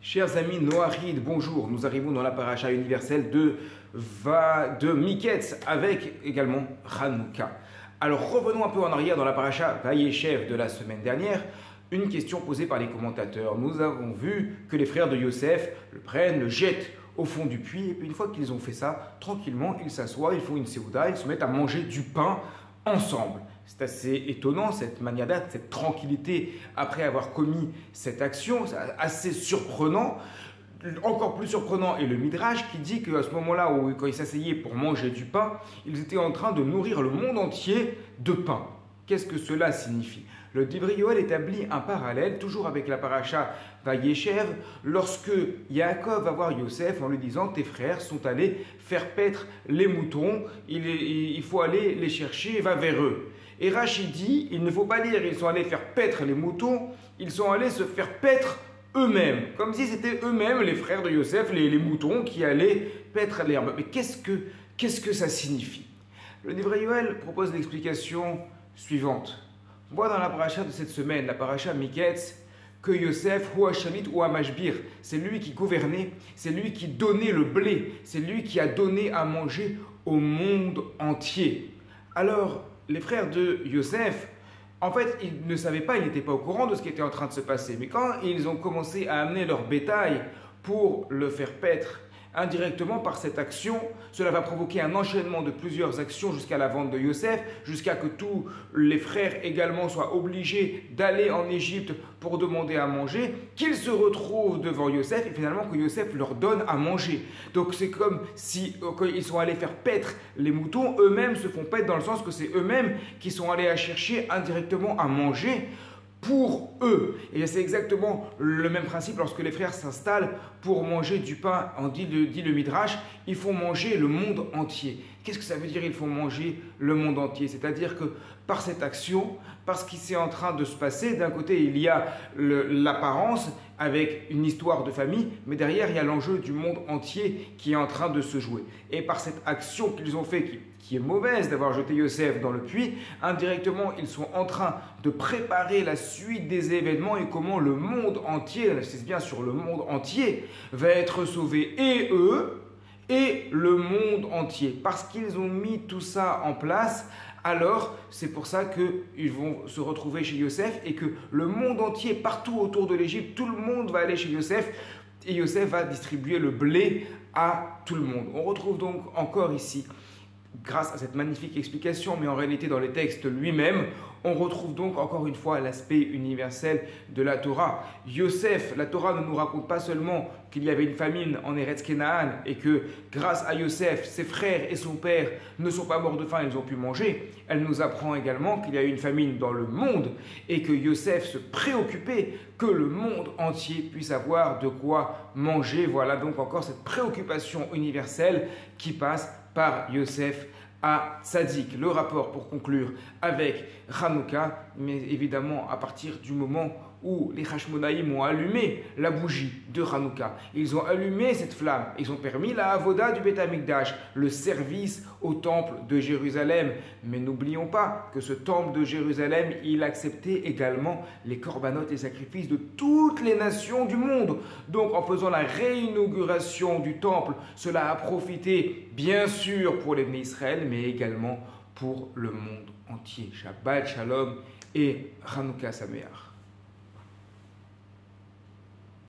Chers amis Noahide, bonjour. Nous arrivons dans la paracha universelle de Miketz avec également Hanouka. Alors revenons un peu en arrière dans la paracha Vayeshev de la semaine dernière. Une question posée par les commentateurs. Nous avons vu que les frères de Yosef le prennent, le jettent au fond du puits. Et puis une fois qu'ils ont fait ça, tranquillement, ils s'assoient, ils font une séouda, ils se mettent à manger du pain ensemble. C'est assez étonnant, cette manière d'être, cette tranquillité après avoir commis cette action, c'est assez surprenant. Encore plus surprenant est le Midrash qui dit qu'à ce moment-là, quand ils s'asseyaient pour manger du pain, ils étaient en train de nourrir le monde entier de pain. Qu'est-ce que cela signifie? Le Divrei Yoel établit un parallèle, toujours avec la paracha Vayeshev, lorsque Yaakov va voir Yosef en lui disant « Tes frères sont allés faire paître les moutons, il faut aller les chercher, va vers eux. » Et Rachid dit, il ne faut pas dire ils sont allés faire paître les moutons, ils sont allés se faire paître eux-mêmes, comme si c'était eux-mêmes, les frères de Yosef, les moutons qui allaient paître l'herbe. Mais qu'est-ce que ça signifie? Le Divrei Yoel propose l'explication suivante. On voit dans la paracha de cette semaine, la paracha Miketz, que Yosef, ou Hashanit ou Amashbir, c'est lui qui gouvernait, c'est lui qui donnait le blé, c'est lui qui a donné à manger au monde entier. Alors, les frères de Yosef, en fait, ils ne savaient pas, ils n'étaient pas au courant de ce qui était en train de se passer. Mais quand ils ont commencé à amener leur bétail pour le faire paître indirectement par cette action, cela va provoquer un enchaînement de plusieurs actions jusqu'à la vente de Yosef, jusqu'à que tous les frères également soient obligés d'aller en Égypte pour demander à manger, qu'ils se retrouvent devant Yosef et finalement que Yosef leur donne à manger. Donc c'est comme si quand ils sont allés faire paître les moutons, eux-mêmes se font paître dans le sens que c'est eux-mêmes qui sont allés à chercher indirectement à manger pour eux. Et c'est exactement le même principe lorsque les frères s'installent pour manger du pain, on dit le Midrash, ils font manger le monde entier. Qu'est-ce que ça veut dire ils font manger le monde entier? C'est-à-dire que par cette action, parce qu'il s'est en train de se passer, d'un côté il y a l'apparence avec une histoire de famille, mais derrière il y a l'enjeu du monde entier qui est en train de se jouer. Et par cette action qu'ils ont fait, qui est mauvaise d'avoir jeté Yosef dans le puits, indirectement ils sont en train de préparer la suite des événements et comment le monde entier, c'est bien sur le monde entier, va être sauvé, et eux et le monde entier. Parce qu'ils ont mis tout ça en place, alors c'est pour ça qu'ils vont se retrouver chez Yosef et que le monde entier, partout autour de l'Égypte, tout le monde va aller chez Yosef et Yosef va distribuer le blé à tout le monde. On retrouve donc encore ici, grâce à cette magnifique explication, mais en réalité dans les textes lui-même, on retrouve donc encore une fois l'aspect universel de la Torah. Yosef, la Torah ne nous raconte pas seulement qu'il y avait une famine en Eretz Kenaan et que grâce à Yosef, ses frères et son père ne sont pas morts de faim, ils ont pu manger. Elle nous apprend également qu'il y a eu une famine dans le monde et que Yosef se préoccupait que le monde entier puisse avoir de quoi manger. Voilà donc encore cette préoccupation universelle qui passe par Yosef à Tzadik. Le rapport pour conclure avec Hanouka, mais évidemment à partir du moment où les Hashmonaïm ont allumé la bougie de Hanouka, ils ont allumé cette flamme, ils ont permis la avoda du Beth Amikdash, le service au temple de Jérusalem. Mais n'oublions pas que ce temple de Jérusalem, il acceptait également les corbanotes et sacrifices de toutes les nations du monde. Donc en faisant la réinauguration du temple, cela a profité bien sûr pour les Israël, mais également pour le monde entier. Shabbat Shalom et Hanouka Sameach.